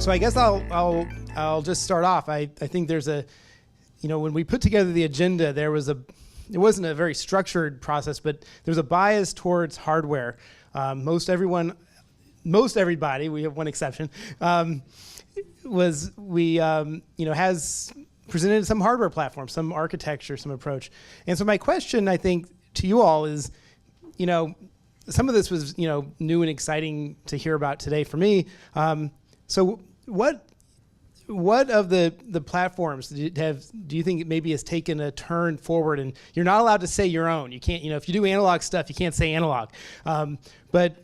So I guess I'll just start off. I think there's a, when we put together the agenda, it wasn't a very structured process, but there's a bias towards hardware. Most everybody, we have one exception, has presented some hardware platform, some architecture, some approach. And so my question, I think, to you all is, some of this was, new and exciting to hear about today for me. So what of the platforms do you think maybe has taken a turn forward? And you're not allowed to say your own. You can't, if you do analog stuff, you can't say analog. But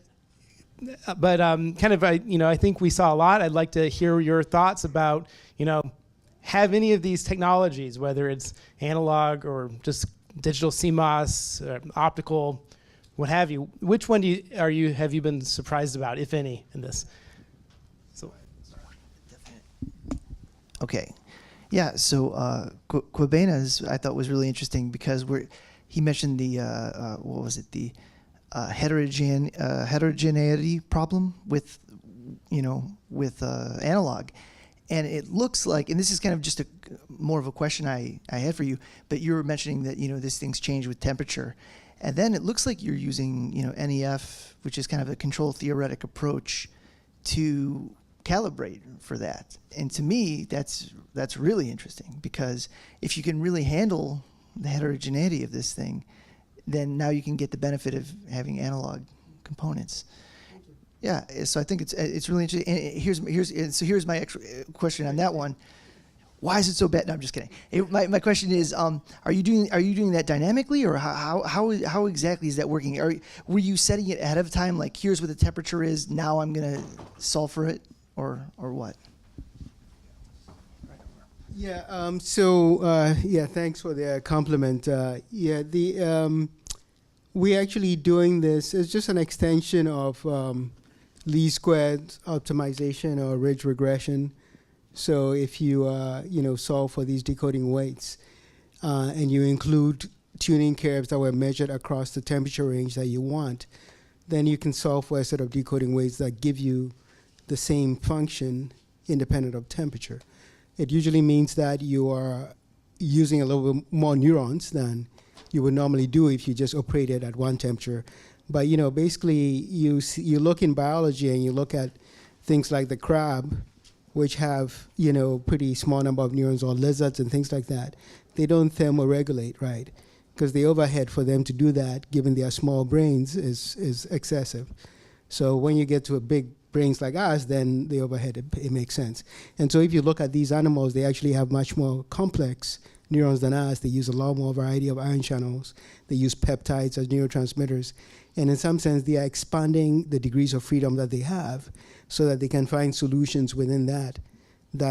I think we saw a lot. I'd like to hear your thoughts about, have any of these technologies, whether it's analog or just digital CMOS, optical, what have you, which one have you been surprised about, if any, in this? So. Okay, yeah. So Quabena's I thought was really interesting because he mentioned the the heterogeneity problem with analog, and it looks like, and this is kind of just more of a question I had for you, but you were mentioning that these things change with temperature, and then it looks like you're using NEF, which is kind of a control theoretic approach to calibrate for that. And to me, that's really interesting, because if you can really handle the heterogeneity of this thing, then now you can get the benefit of having analog components. Yeah, so I think it's really interesting. And here's my question on that one. Why is it so bad? No, I'm just kidding. My question is, are you doing that dynamically, or how exactly is that working? Were you setting it ahead of time, like here's what the temperature is, now I'm gonna solve for it, or what? Yeah. Thanks for the compliment. We actually doing this as just an extension of Lisquared optimization or ridge regression. So if you solve for these decoding weights and you include tuning curves that were measured across the temperature range that you want, then you can solve for a set of decoding weights that give you the same function independent of temperature. It usually means that you are using a little bit more neurons than you would normally do if you just operated at one temperature. But basically you look in biology and you look at things like the crab, which have pretty small number of neurons, or lizards and things like that. They don't thermoregulate, right? Because the overhead for them to do that, given their small brains, is excessive. So when you get to a big brains like us, then the overhead, it makes sense. And so if you look at these animals, they actually have much more complex neurons than us. They use a lot more variety of ion channels. They use peptides as neurotransmitters. And in some sense, they are expanding the degrees of freedom that they have so that they can find solutions within that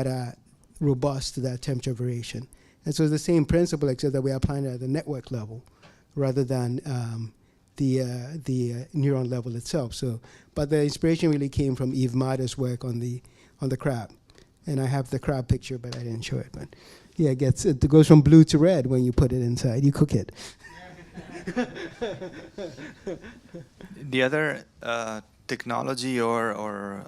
are robust to that temperature variation. And so it's the same principle, except that we are applying it at the network level rather than the neuron level itself. So, but the inspiration really came from Yves Mader's work on the crab, and I have the crab picture, but I didn't show it. But yeah, it goes from blue to red when you put it inside. You cook it. The other technology or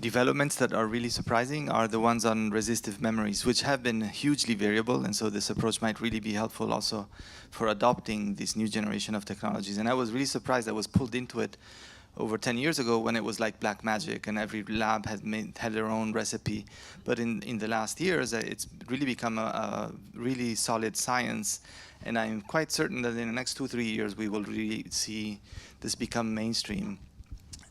developments that are really surprising are the ones on resistive memories, which have been hugely variable, and so this approach might really be helpful also for adopting this new generation of technologies. And I was really surprised I was pulled into it over 10 years ago when it was like black magic and every lab had their own recipe. But in the last years, it's really become a really solid science, and I'm quite certain that in the next 2-3 years we will really see this become mainstream.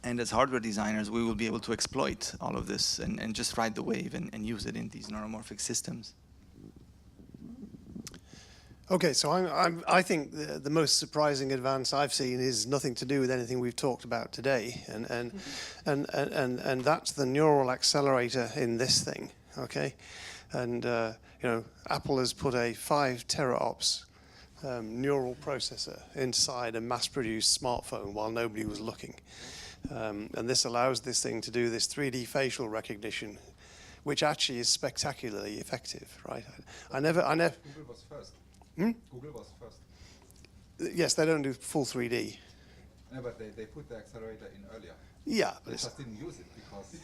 And as hardware designers, we will be able to exploit all of this and just ride the wave and use it in these neuromorphic systems. Okay, so I think the most surprising advance I've seen is nothing to do with anything we've talked about today, and that's the neural accelerator in this thing. Okay, and Apple has put a 5 Tearoffs neural processor inside a mass-produced smartphone while nobody was looking. And this allows this thing to do this 3D facial recognition, which actually is spectacularly effective, right? I never. Google was first. Google was first. Yes, they don't do full 3D. No, but they put the accelerator in earlier. Yeah, but They it's, just didn't use it because.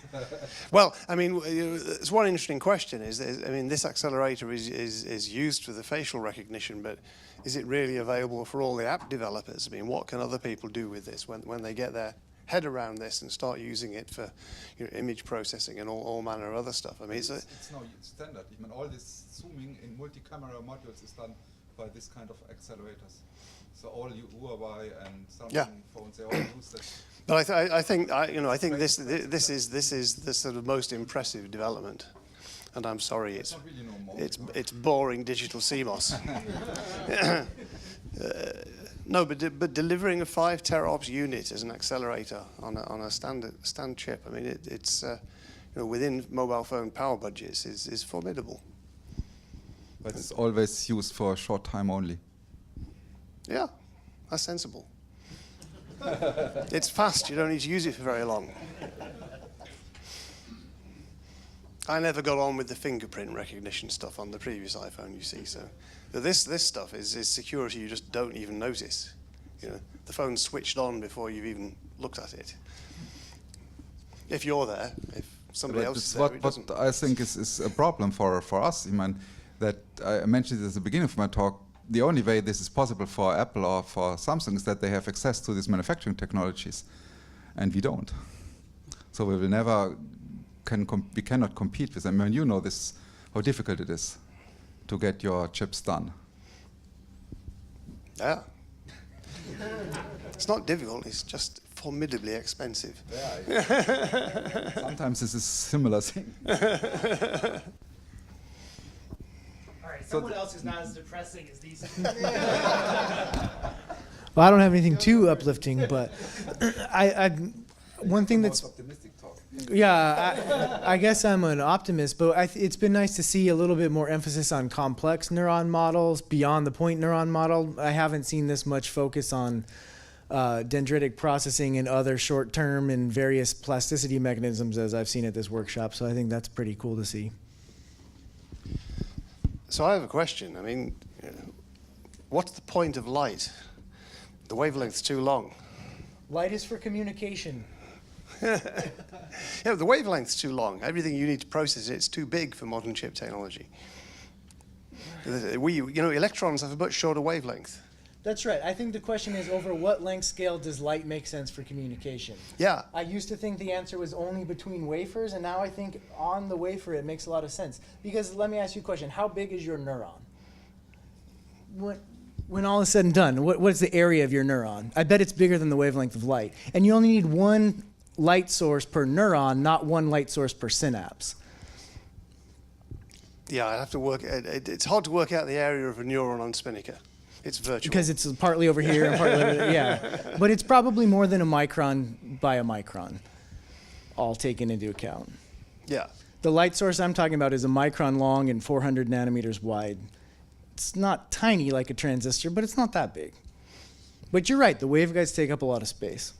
well, I mean, it's one interesting question is, I mean, this accelerator is used for the facial recognition, but is it really available for all the app developers? I mean, what can other people do with this when they get their head around this and start using it for, you know, image processing and all manner of other stuff? I mean, it's now standard. I mean, all this zooming in multi-camera modules is done by this kind of accelerators. So all Huawei and Samsung phones, they all use that. But I think this is the sort of most impressive development, and I'm sorry, it's Not really no more. it's boring digital CMOS. No, but delivering a 5 Tearoffs unit as an accelerator on a stand chip, I mean, it's you know, within mobile phone power budgets is formidable. But it's always used for a short time only. Yeah, that's sensible. It's fast, you don't need to use it for very long. I never got on with the fingerprint recognition stuff on the previous iPhone, you see, so. But this stuff is security you just don't even notice. You know, the phone's switched on before you've even looked at it. If you're there, if somebody else is there, it doesn't. What I think is a problem for us, I mean, that I mentioned at the beginning of my talk, the only way this is possible for Apple or for Samsung is that they have access to these manufacturing technologies, and we don't. So we will never we cannot compete with them. I mean, you know this, how difficult it is to get your chips done. Yeah. It's not difficult, it's just formidably expensive. Yeah, sometimes this is a similar thing. Someone else who's not as depressing as these. Well, I don't have anything too uplifting, but one thing that's Optimistic talk. yeah, I guess I'm an optimist, but it's been nice to see a little bit more emphasis on complex neuron models beyond the point neuron model. I haven't seen this much focus on dendritic processing and other short-term and various plasticity mechanisms as I've seen at this workshop. So I think that's pretty cool to see. So I have a question. I mean, what's the point of light? The wavelength's too long. Light is for communication. Yeah, the wavelength's too long. Everything you need to process it's too big for modern chip technology. You know, electrons have a much shorter wavelength. That's right. I think the question is, over what length scale does light make sense for communication? Yeah. I used to think the answer was only between wafers, and now I think on the wafer it makes a lot of sense. Because let me ask you a question. How big is your neuron? When all is said and done, what is the area of your neuron? I bet it's bigger than the wavelength of light. And you only need one light source per neuron, not one light source per synapse. Yeah, I have to work. It's hard to work out the area of a neuron on Spinnaker. It's virtual. Because it's partly over here and partly over there. Yeah. But it's probably more than a micron by a micron, all taken into account. Yeah. The light source I'm talking about is a micron long and 400 nanometers wide. It's not tiny like a transistor, but it's not that big. But you're right, the waveguides take up a lot of space.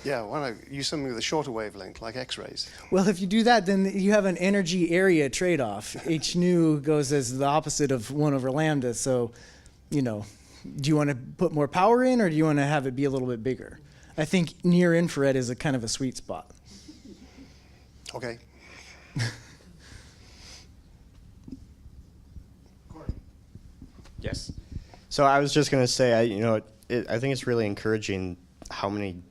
Yeah, why not use something with a shorter wavelength, like X-rays? Well, if you do that, then you have an energy area trade-off. H nu goes as the opposite of 1 over lambda. So, you know, do you want to put more power in, or do you want to have it be a little bit bigger? I think near infrared is a kind of a sweet spot. Okay. Yes. So I was just going to say, I think it's really encouraging how many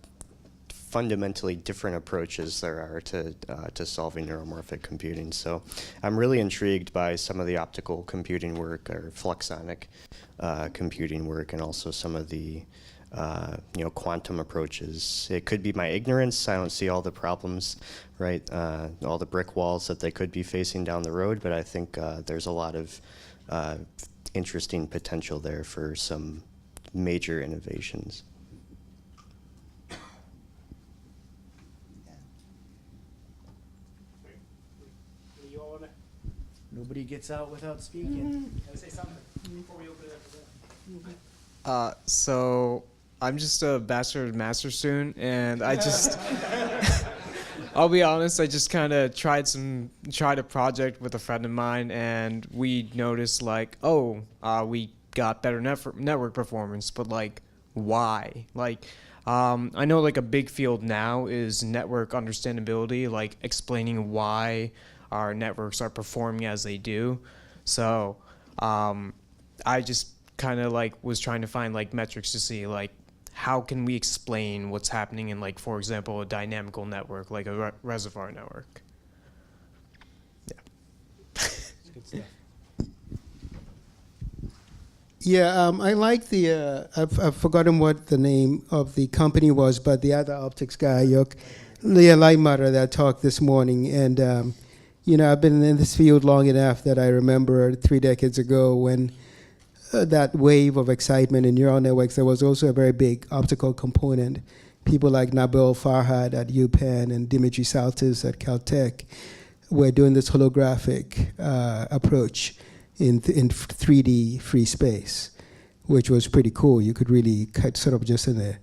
fundamentally different approaches there are to solving neuromorphic computing. So I'm really intrigued by some of the optical computing work or fluxonic computing work, and also some of the quantum approaches. It could be my ignorance. I don't see all the problems, right? All the brick walls that they could be facing down the road, but I think there's a lot of interesting potential there for some major innovations. Nobody gets out without speaking. Can I say something before we open it up? So I'm just a master student, and I just, I'll be honest, I just kind of tried a project with a friend of mine, and we noticed we got better network performance, but like, why. Like, I know like a big field now is network understandability, like explaining why our networks are performing as they do. So I just kind of like was trying to find like metrics to see like how can we explain what's happening in, like, for example, a dynamical network like a reservoir network. Yeah, I like the, I've forgotten what the name of the company was, but the other optics guy, Leah Lightmatter, that talked this morning. And, you know, I've been in this field long enough that I remember 3 decades ago when that wave of excitement in neural networks, there was also a very big optical component. People like Nabil Farhad at UPenn and Dimitri Saltis at Caltech were doing this holographic approach in 3D free space, which was pretty cool. You could really sort of just in a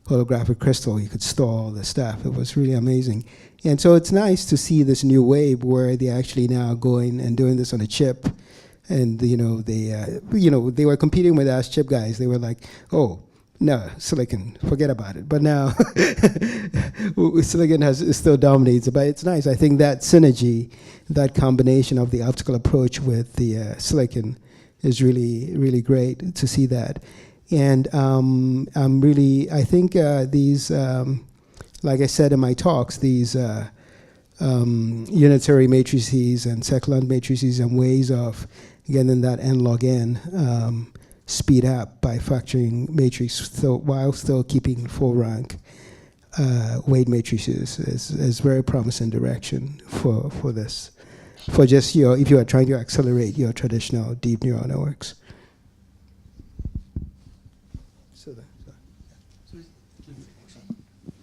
holographic crystal, you could store all the stuff. It was really amazing. And so it's nice to see this new wave where they're actually now going and doing this on a chip. And they were competing with us chip guys. They were like, oh, no, silicon, forget about it. But now silicon still dominates. But it's nice. I think that synergy, that combination of the optical approach with the silicon is really, really great to see that. And I think these, like I said in my talks, these unitary matrices and second matrices and ways of getting that n log n speed up by factoring matrix while still keeping full rank weight matrices is very promising direction for this. For just if you are trying to accelerate your traditional deep neural networks.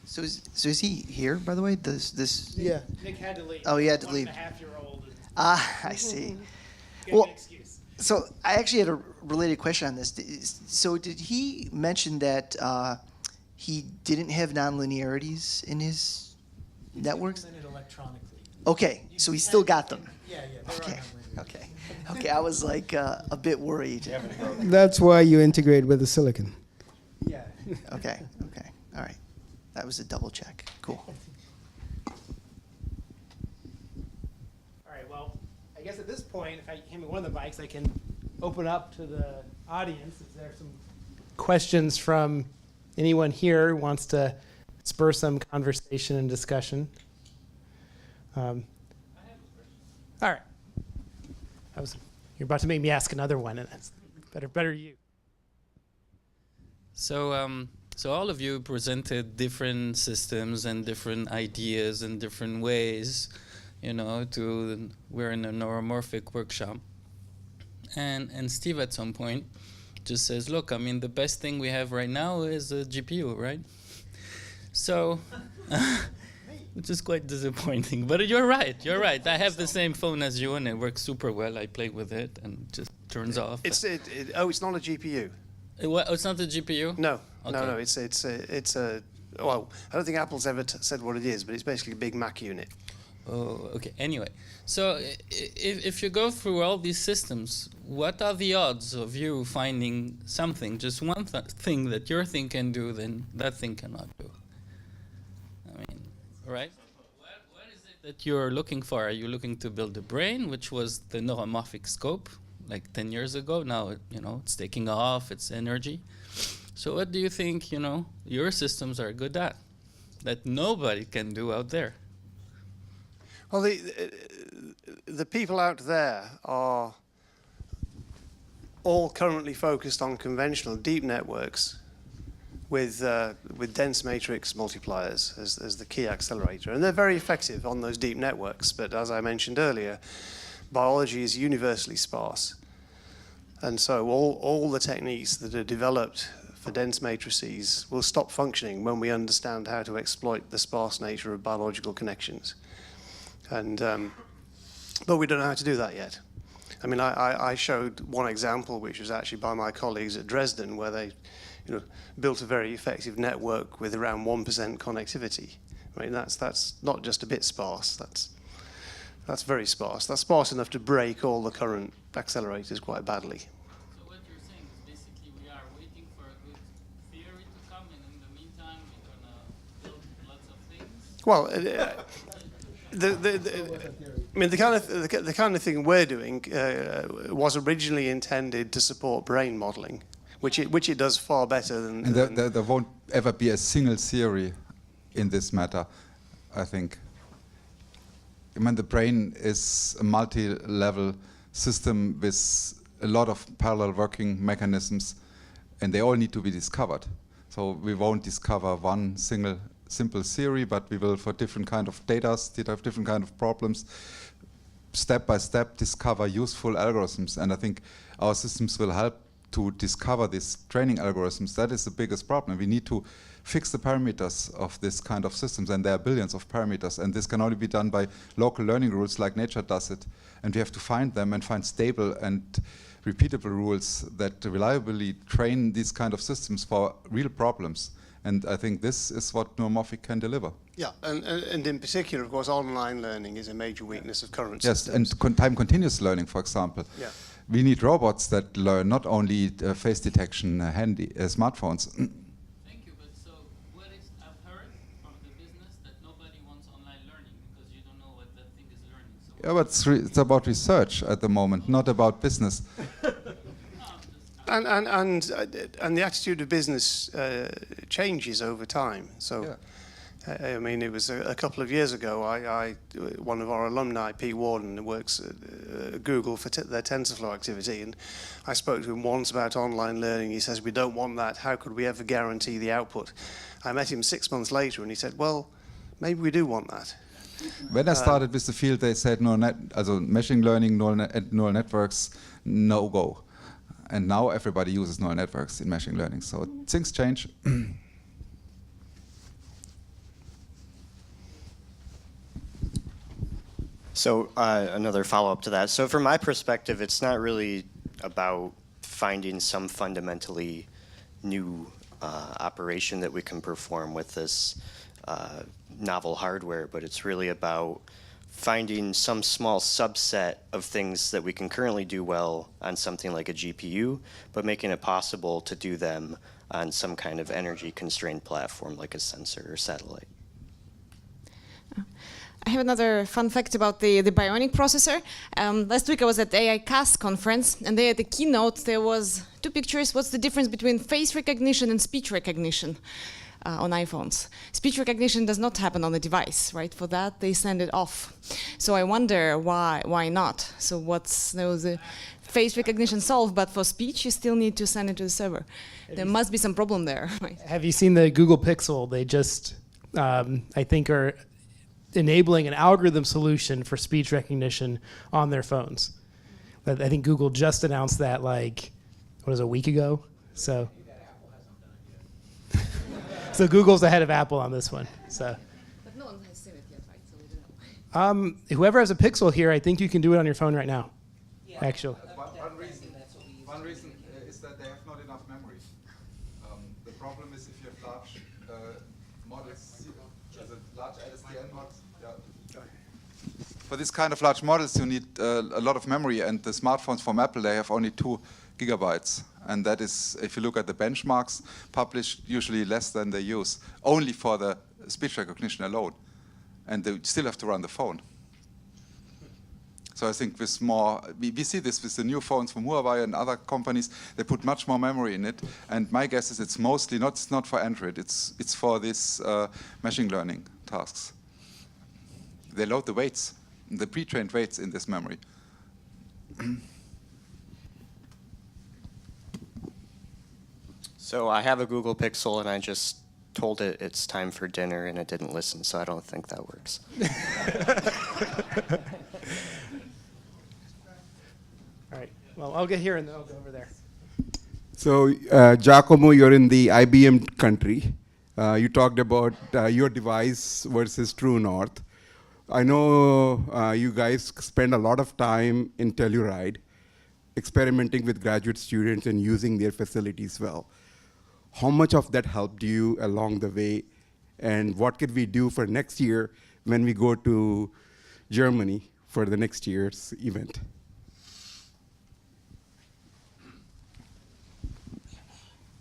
So is he here, by the way? This Yeah. Nick had to leave. Oh, he had to leave. 1.5-year-old. I see. Got Well, an excuse. so I actually had a related question on this. So did he mention that he didn't have nonlinearities in his networks? Presented electronically. Okay, so he still got them. Yeah, Okay. I was like a bit worried. That's why you integrate with the silicon. Yeah. Okay. All right. That was a double check. Cool. All right, well, I guess at this point, if I hand me one of the mics, I can open up to the audience. Is there some questions from anyone here who wants to spur some conversation and discussion? All right. You're about to make me ask another one, and that's better you. So all of you presented different systems and different ideas and different ways, we're in a neuromorphic workshop. And Steve at some point just says, look, I mean, the best thing we have right now is a GPU, right? So, which is quite disappointing, but you're right. I have the same phone as you and it works super well. I play with it and just turns off. It's not a GPU. It's not the GPU? No, Okay. no. It's a. Well, I don't think Apple's ever said what it is, but it's basically a big Mac unit. Oh, okay. Anyway, so if you go through all these systems, what are the odds of you finding something, just one thing that your thing can do, then that thing cannot do? I mean, right? What is it that you're looking for? Are you looking to build a brain, which was the neuromorphic scope, like 10 years ago? Now, it's taking off, it's energy. So what do you think, your systems are good at, that nobody can do out there? Well, the people out there are all currently focused on conventional deep networks with dense matrix multipliers as the key accelerator. And they're very effective on those deep networks. But as I mentioned earlier, biology is universally sparse. And so all the techniques that are developed for dense matrices will stop functioning when we understand how to exploit the sparse nature of biological connections. And but we don't know how to do that yet. I mean, I showed one example, which was actually by my colleagues at Dresden, where they built a very effective network with around 1% connectivity. I mean, that's not just a bit sparse. That's very sparse. That's sparse enough to break all the current accelerators quite badly. So what you're saying is basically we are waiting for a good theory Well, I mean, the kind of thing we're doing was originally intended to support brain modeling, which it does far better than. And there won't ever be a single theory in this matter, I think. I mean, the brain is a multi-level system with a lot of parallel working mechanisms, and they all need to be discovered. So we won't discover one single simple theory, but we will, for different kind of data, different kind of problems, step by step discover useful algorithms. And I think our systems will help to discover these training algorithms. That is the biggest problem. We need to fix the parameters of this kind of systems, and there are billions of parameters, and this can only be done by local learning rules like nature does it. And we have to find them and find stable and repeatable rules that reliably train these kind of systems for real problems. And I think this is what neuromorphic can deliver. Yeah, and in particular, of course, online learning is a major weakness of current systems. Yes, and time continuous learning, for example. Yeah. We need robots that learn not only face detection handy smartphones. Thank you, but so what is, I've heard from the business that nobody wants online learning because you don't know what that thing is learning. So yeah, but it's about research at the moment, not about business. And the attitude of business changes over time. So, yeah. I mean, it was a couple of years ago. One of our alumni, P. Warden, works at Google for their TensorFlow activity, and I spoke to him once about online learning. He says, "We don't want that. How could we ever guarantee the output?" I met him 6 months later, and he said, "Well, maybe we do want that." When I started with the field, they said machine learning, neural networks, no go. And now everybody uses neural networks in machine learning. So things change. So another follow-up to that. So from my perspective, it's not really about finding some fundamentally new operation that we can perform with this novel hardware, but it's really about finding some small subset of things that we can currently do well on something like a GPU, but making it possible to do them on some kind of energy-constrained platform like a sensor or satellite. I have another fun fact about the Bionic processor. Last week I was at the AI Cast conference, and they had the keynote. There was 2 pictures. What's the difference between face recognition and speech recognition on iPhones? Speech recognition does not happen on the device, right? For that, they send it off. So I wonder why not? So the face recognition solved, but for speech, you still need to send it to the server. There must be some problem there. Right? Have you seen the Google Pixel? They just, I think, are enabling an algorithm solution for speech recognition on their phones. I think Google just announced that a week ago? So so Google's ahead of Apple on this one. So. But no one has seen it yet, right? So we don't know. Whoever has a Pixel here, I think you can do it on your phone right now. Yeah. Actually. One reason is that they have not enough memory. The problem is if you have large models, large LSTM models. Yeah. For this kind of large models, you need a lot of memory, and the smartphones from Apple, they have only 2 gigabytes. And that is, if you look at the benchmarks published, usually less than they use, only for the speech recognition alone. And they still have to run the phone. So I think with more, we see this with the new phones from Huawei and other companies, they put much more memory in it. And my guess is it's mostly it's not for Android, it's for these machine learning tasks. They load the weights, the pre-trained weights in this memory. So I have a Google Pixel, and I just told it it's time for dinner, and it didn't listen, so I don't think that works. All right. Well, I'll get here, and then I'll go over there. So, Giacomo, you're in the IBM country. You talked about your device versus True North. I know you guys spend a lot of time in Telluride experimenting with graduate students and using their facilities well. How much of that helped you along the way, and what could we do for next year when we go to Germany for the next year's event?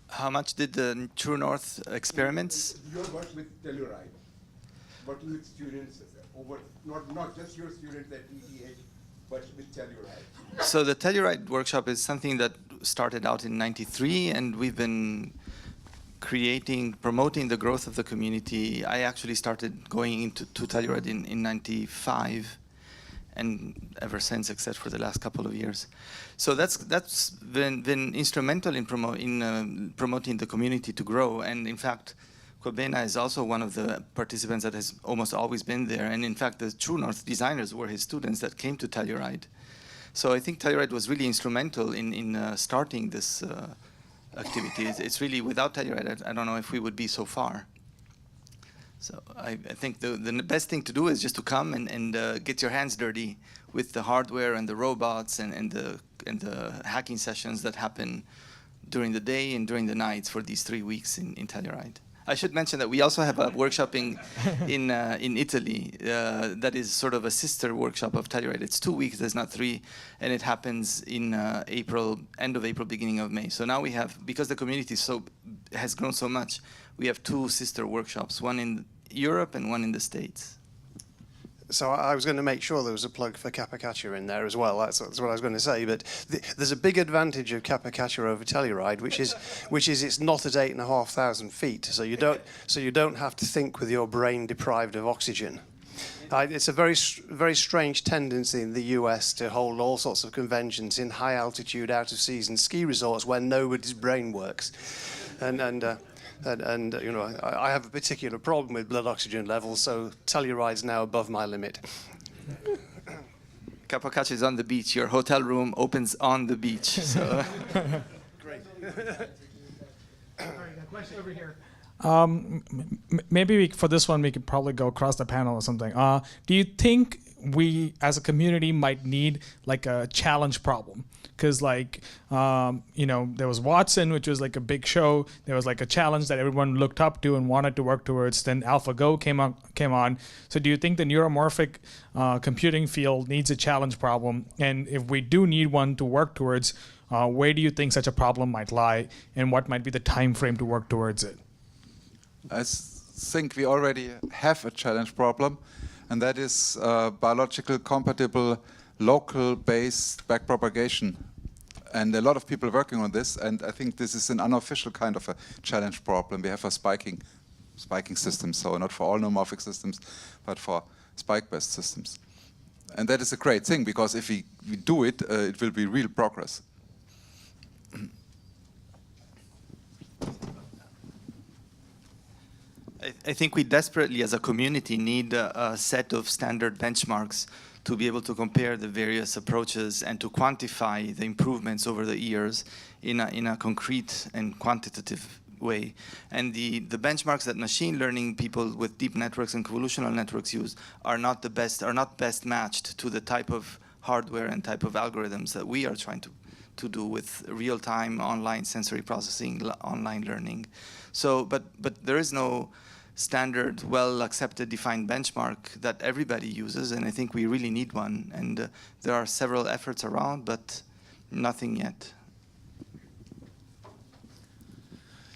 How much did the True North experiments? Your work with Telluride. working with students over, not just your students at ETH, but with Telluride? So the Telluride workshop is something that started out in '93, and we've been promoting the growth of the community. I actually started going into Telluride in '95, and ever since, except for the last couple of years. So that's been instrumental in promoting the community to grow. And in fact, Kobena is also one of the participants that has almost always been there. And in fact, the True North designers were his students that came to Telluride. So I think Telluride was really instrumental in starting this activity. It's really, without Telluride, I don't know if we would be so far. So I think the best thing to do is just to come and get your hands dirty with the hardware and the robots and the hacking sessions that happen during the day and during the nights for these 3 weeks in Telluride. I should mention that we also have a workshop in Italy that is sort of a sister workshop of Telluride. It's 2 weeks, there's not 3, and it happens in April, end of April, beginning of May. So now we have, because the community has grown so much, we have 2 sister workshops, one in Europe and one in the States. So I was going to make sure there was a plug for Capacacia in there as well. That's what I was going to say. But there's a big advantage of Capacacia over Telluride, which is it's not at 8,500 feet. So you don't have to think with your brain deprived of oxygen. It's a very strange tendency in the US to hold all sorts of conventions in high altitude, out of season ski resorts where nobody's brain works, and you know, I have a particular problem with blood oxygen levels, so Telluride's now above my limit. Capacacia is on the beach. Your hotel room opens on the beach. So. Great. Sorry, got a question over here. Maybe for this one, we could probably go across the panel or something. Do you think we, as a community, might need like a challenge problem? Because like, you know, there was Watson, which was like a big show. There was like a challenge that everyone looked up to and wanted to work towards. Then AlphaGo came on. So do you think the neuromorphic computing field needs a challenge problem? And if we do need one to work towards, where do you think such a problem might lie? And what might be the time frame to work towards it? I think we already have a challenge problem, and that is biological compatible local-based backpropagation. And a lot of people working on this, and I think this is an unofficial kind of a challenge problem. We have a spiking system, so not for all neuromorphic systems, but for spike-based systems. And that is a great thing, because if we do it, it will be real progress. I think we desperately, as a community, need a set of standard benchmarks to be able to compare the various approaches and to quantify the improvements over the years in a concrete and quantitative way. And the benchmarks that machine learning people with deep networks and convolutional networks use are not best matched to the type of hardware and type of algorithms that we are trying to do with real-time online sensory processing, online learning. So, but there is no standard, well-accepted, defined benchmark that everybody uses, and I think we really need one. And there are several efforts around, but nothing yet.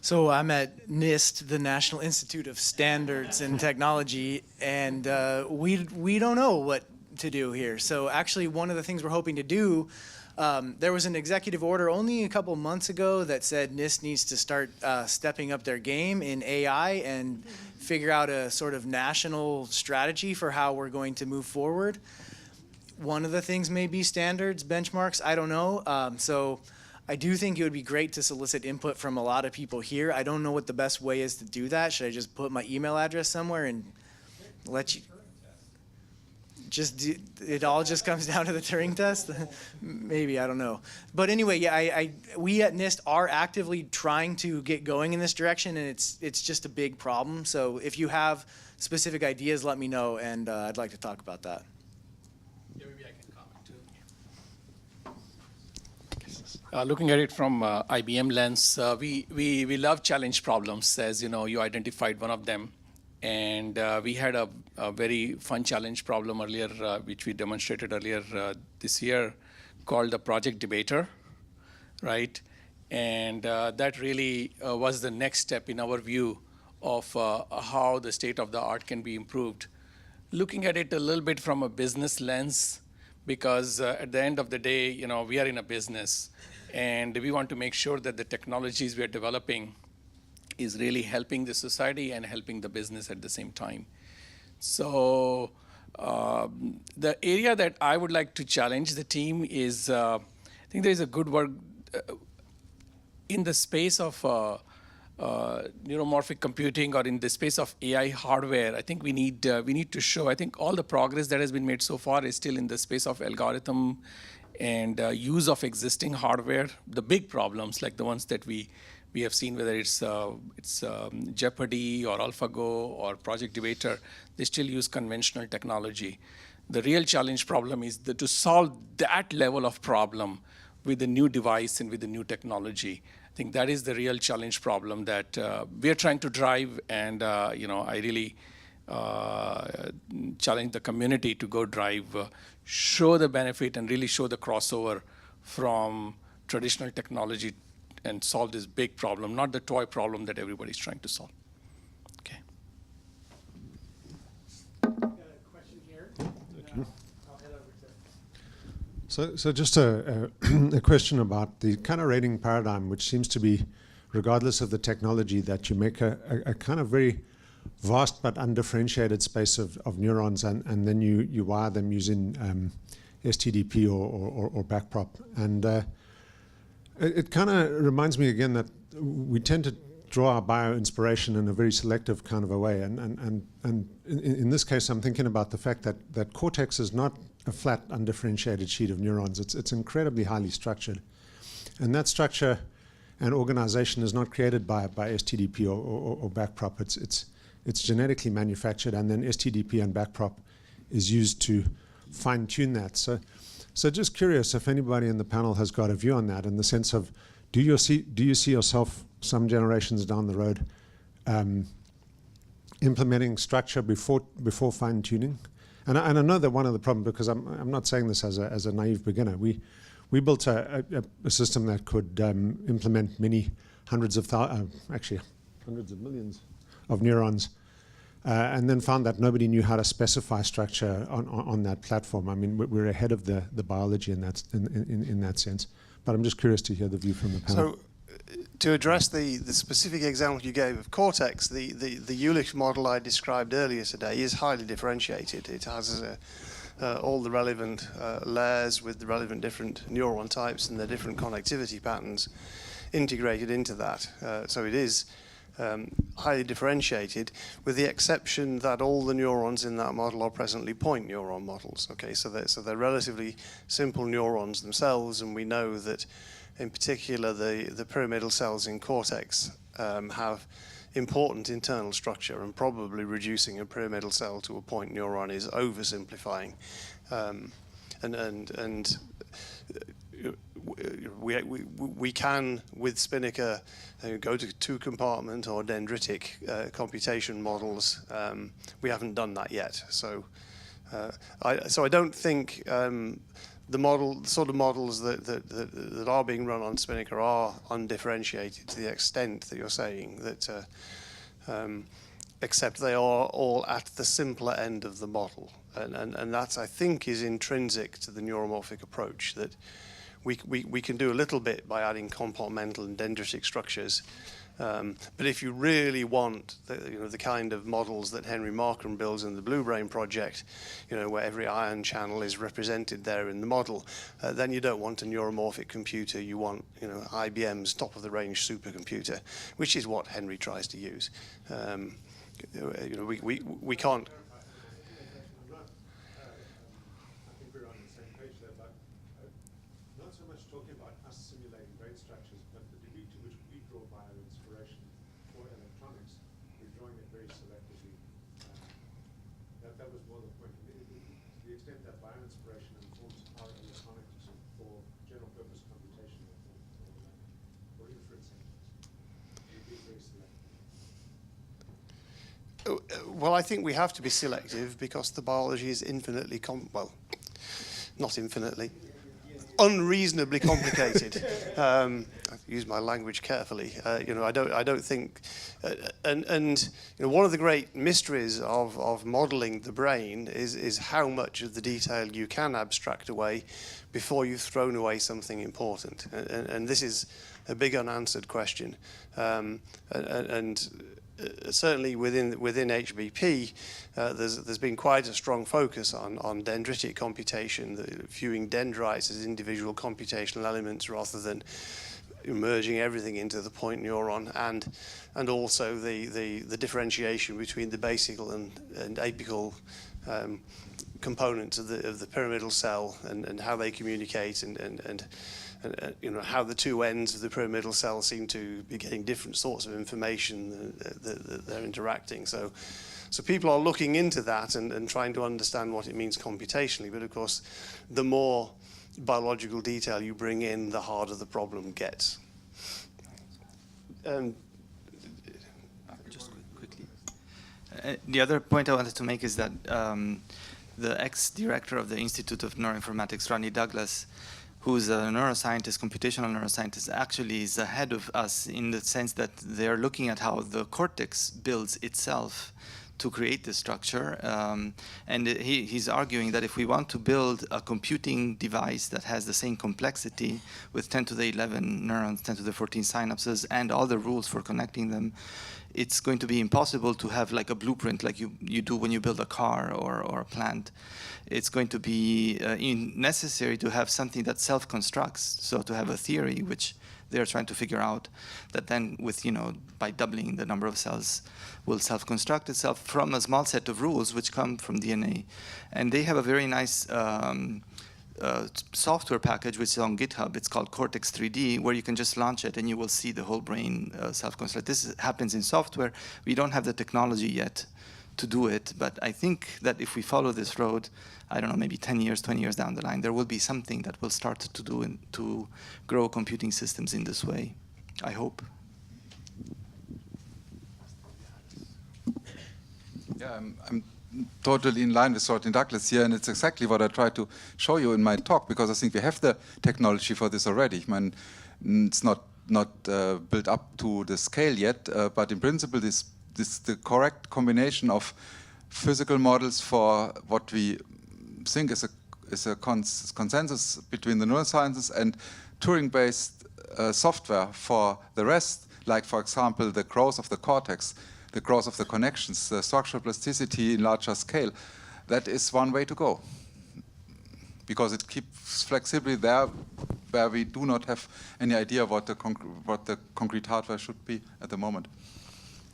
So I'm at NIST, the National Institute of Standards and Technology, and we don't know what to do here. So actually, one of the things we're hoping to do, there was an executive order only a couple months ago that said NIST needs to start stepping up their game in AI and figure out a sort of national strategy for how we're going to move forward. One of the things may be standards, benchmarks, I don't know. So I do think it would be great to solicit input from a lot of people here. I don't know what the best way is to do that. Should I just put my email address somewhere and let you... it all just comes down to the Turing test? Maybe, I don't know. But anyway, yeah, we at NIST are actively trying to get going in this direction, and it's just a big problem. So if you have specific ideas, let me know, and I'd like to talk about that. Yeah, maybe I can comment too. Looking at it from IBM Lens, we love challenge problems, as you know, you identified one of them. And we had a very fun challenge problem earlier, which we demonstrated earlier this year, called the Project Debater, right? And that really was the next step, in our view, of how the state of the art can be improved. Looking at it a little bit from a business lens, because at the end of the day, we are in a business, and we want to make sure that the technologies we are developing is really helping the society and helping the business at the same time. So the area that I would like to challenge the team is, I think there is a good work in the space of neuromorphic computing, or in the space of AI hardware. I think we need to show, I think all the progress that has been made so far is still in the space of algorithm and use of existing hardware. The big problems, like the ones that we have seen, whether it's Jeopardy or AlphaGo or Project Debater, they still use conventional technology. The real challenge problem is to solve that level of problem with a new device and with a new technology. I think that is the real challenge problem that we are trying to drive, and I really challenge the community to go drive, show the benefit, and really show the crossover from traditional technology and solve this big problem, not the toy problem that everybody's trying to solve. Okay. Got a question here. I'll head over to. So just a question about the counter-rating paradigm, which seems to be, regardless of the technology, that you make a kind of very vast but undifferentiated space of neurons, and then you wire them using STDP or backprop. And it kind of reminds me again that we tend to draw our bio-inspiration in a very selective kind of a way. And in this case, I'm thinking about the fact that cortex is not a flat, undifferentiated sheet of neurons. It's incredibly highly structured. And that structure and organization is not created by STDP or backprop. It's genetically manufactured, and then STDP and backprop is used to fine-tune that. So just curious if anybody in the panel has got a view on that, in the sense of, do you see yourself some generations down the road implementing structure before fine-tuning? And I know that one of the problems, because I'm not saying this as a naive beginner, we built a system that could implement many hundreds of millions of neurons, and then found that nobody knew how to specify structure on that platform. I mean, we're ahead of the biology in that sense. But I'm just curious to hear the view from the panel. So, to address the specific example you gave of cortex, the Jülich model I described earlier today is highly differentiated. It has all the relevant layers with the relevant different neuron types and the different connectivity patterns integrated into that. So it is highly differentiated, with the exception that all the neurons in that model are presently point neuron models. Okay, so they're relatively simple neurons themselves, and we know that, in particular, the pyramidal cells in cortex have important internal structure, and probably reducing a pyramidal cell to a point neuron is oversimplifying. We can, with Spinnaker, go to two-compartment or dendritic computation models. We haven't done that yet. So I don't think the sort of models that are being run on Spinnaker are undifferentiated to the extent that you're saying, that except they are all at the simpler end of the model. And that, I think, is intrinsic to the neuromorphic approach, that we can do a little bit by adding compartmental and dendritic structures. But if you really want the kind of models that Henry Markram builds in the Blue Brain project, where every ion channel is represented there in the model, then you don't want a neuromorphic computer. You want IBM's top-of-the-range supercomputer, which is what Henry tries to use. We can't. Well, I think we have to be selective because the biology is infinitely, well, not infinitely. unreasonably complicated. I use my language carefully. You know, I don't think, and you know, one of the great mysteries of modeling the brain is how much of the detail you can abstract away before you've thrown away something important. And this is a big unanswered question. Certainly within HBP, there's been quite a strong focus on dendritic computation, viewing dendrites as individual computational elements rather than merging everything into the point neuron, and also the differentiation between the basical and apical components of the pyramidal cell and how they communicate and you know, how the two ends of the pyramidal cell seem to be getting different sorts of information that they're interacting. So people are looking into that and trying to understand what it means computationally. But of course, the more biological detail you bring in, the harder the problem gets. Just quickly. The other point I wanted to make is that the ex-director of the Institute of Neuroinformatics, Ronnie Douglas, who's a neuroscientist, computational neuroscientist, actually is ahead of us in the sense that they're looking at how the cortex builds itself to create this structure. And he's arguing that if we want to build a computing device that has the same complexity with 10 to the 11 neurons, 10 to the 14 synapses, and all the rules for connecting them, it's going to be impossible to have like a blueprint like you do when you build a car or a plant. It's going to be necessary to have something that self-constructs, so to have a theory, which they're trying to figure out, that then with, you know, by doubling the number of cells, will self-construct itself from a small set of rules which come from DNA. And they have a very nice software package which is on GitHub. It's called Cortex 3D, where you can just launch it and you will see the whole brain self-construct. This happens in software. We don't have the technology yet to do it, but I think that if we follow this road, I don't know, maybe 10 years, 20 years down the line, there will be something that will start to do to grow computing systems in this way. I hope. Yeah, I'm totally in line with Ronnie Douglas here, and it's exactly what I tried to show you in my talk, because I think we have the technology for this already. I mean, it's not built up to the scale yet, but in principle, this the correct combination of physical models for what we think is a consensus between the neurosciences and Turing-based software for the rest, like, for example, the growth of the cortex, the growth of the connections, the structural plasticity in larger scale. That is one way to go, because it keeps flexibility there where we do not have any idea what the concrete hardware should be at the moment.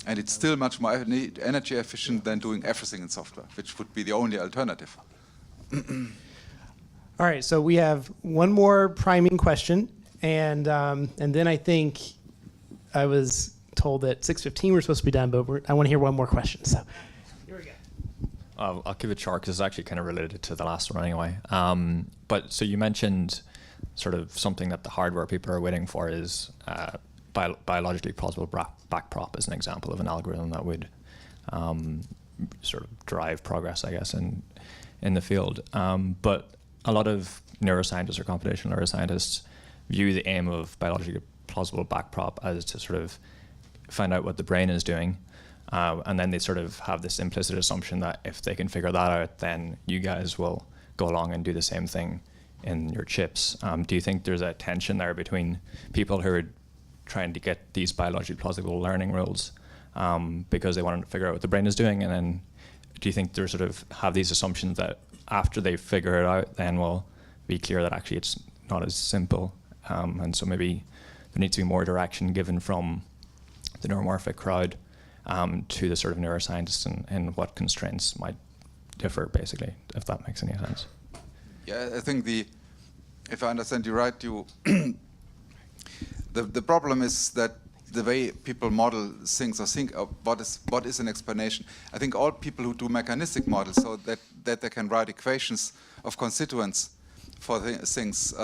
And it's still much more energy efficient than doing everything in software, which would be the only alternative. All right, so we have one more priming question, and then I think I was told that 6:15 we're supposed to be done, but I want to hear one more question. So here we go. I'll keep it short because it's actually kind of related to the last one anyway. But so you mentioned sort of something that the hardware people are waiting for is biologically plausible backprop as an example of an algorithm that would sort of drive progress, I guess, in the field. But a lot of neuroscientists or computational neuroscientists view the aim of biologically plausible backprop as to sort of find out what the brain is doing. And then they sort of have this implicit assumption that if they can figure that out, then you guys will go along and do the same thing in your chips. Do you think there's a tension there between people who are trying to get these biologically plausible learning rules because they want to figure out what the brain is doing, and then do you think they sort of have these assumptions that after they figure it out, then will be clear that actually it's not as simple, and so maybe there needs to be more direction given from the neuromorphic crowd to the sort of neuroscientists and what constraints might differ, basically, if that makes any sense. Yeah, I think if I understand you right, the problem is that the way people model things or think of what is an explanation. I think all people who do mechanistic models, so that they can write equations of constituents for things,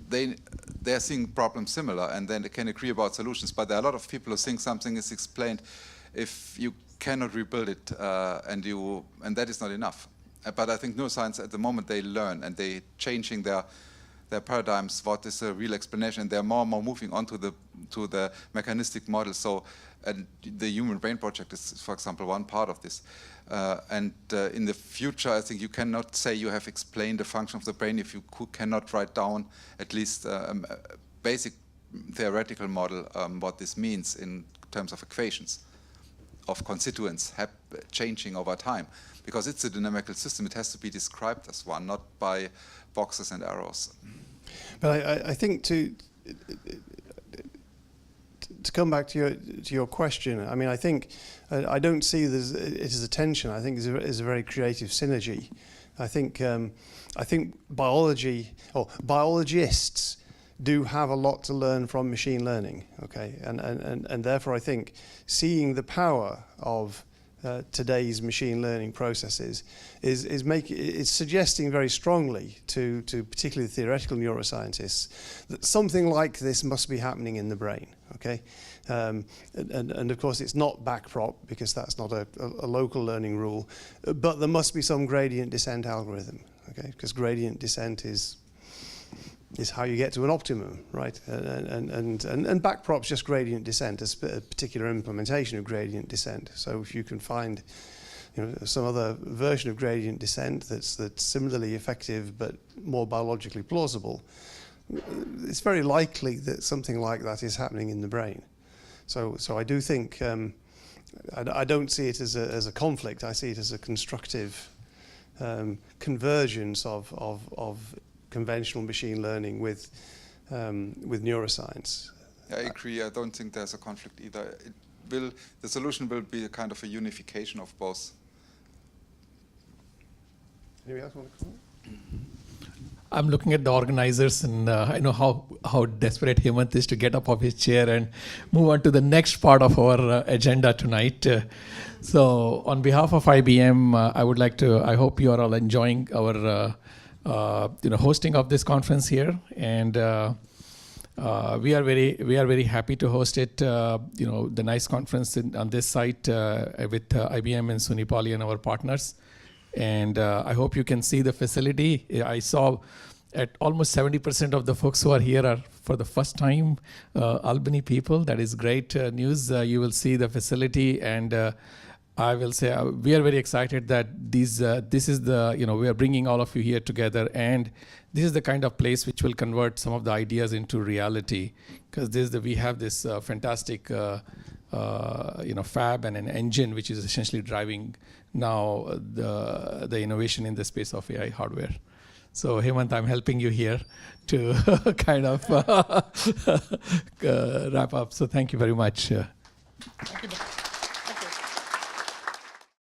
they're seeing problems similar, and then they can agree about solutions. But there are a lot of people who think something is explained if you cannot rebuild it, and that is not enough. But I think neuroscience at the moment, they learn and they changing their their paradigms, what is a real explanation. They're more and more moving on to the mechanistic model. So, and the Human Brain Project is, for example, one part of this. In the future, I think you cannot say you have explained the function of the brain if you cannot write down at least a basic theoretical model what this means in terms of equations of constituents changing over time. Because it's a dynamical system, it has to be described as one, not by boxes and arrows. But I think to come back to your question, I mean, I think I don't see it as a tension. I think it's a very creative synergy. I think biologists do have a lot to learn from machine learning. Okay, and therefore I think seeing the power of today's machine learning processes is suggesting very strongly to particularly theoretical neuroscientists that something like this must be happening in the brain. Okay, and of course it's not backprop because that's not a local learning rule, but there must be some gradient descent algorithm. Okay, because gradient descent is how you get to an optimum, right? And backprop's just gradient descent, a particular implementation of gradient descent. So if you can find, some other version of gradient descent that's similarly effective but more biologically plausible, it's very likely that something like that is happening in the brain. So I do think I don't see it as a conflict. I see it as a constructive convergence of conventional machine learning with neuroscience. I agree. I don't think there's a conflict either. The solution will be a kind of a unification of both. Anybody else want to comment? I'm looking at the organizers, and I know how desperate Hemant is to get up off his chair and move on to the next part of our agenda tonight. So on behalf of IBM, I would like to, I hope you are all enjoying our hosting of this conference here, and we are very happy to host it. The nice conference on this site with IBM and SUNY Poly and our partners, and I hope you can see the facility. I saw at almost 70% of the folks who are here are for the first time Albany people. That is great news. You will see the facility, and I will say we are very excited that this is we are bringing all of you here together, and this is the kind of place which will convert some of the ideas into reality, because we have this fantastic fab and an engine which is essentially driving now the innovation in the space of AI hardware. So Hemant, I'm helping you here to kind of wrap up. So thank you very much. Thank you.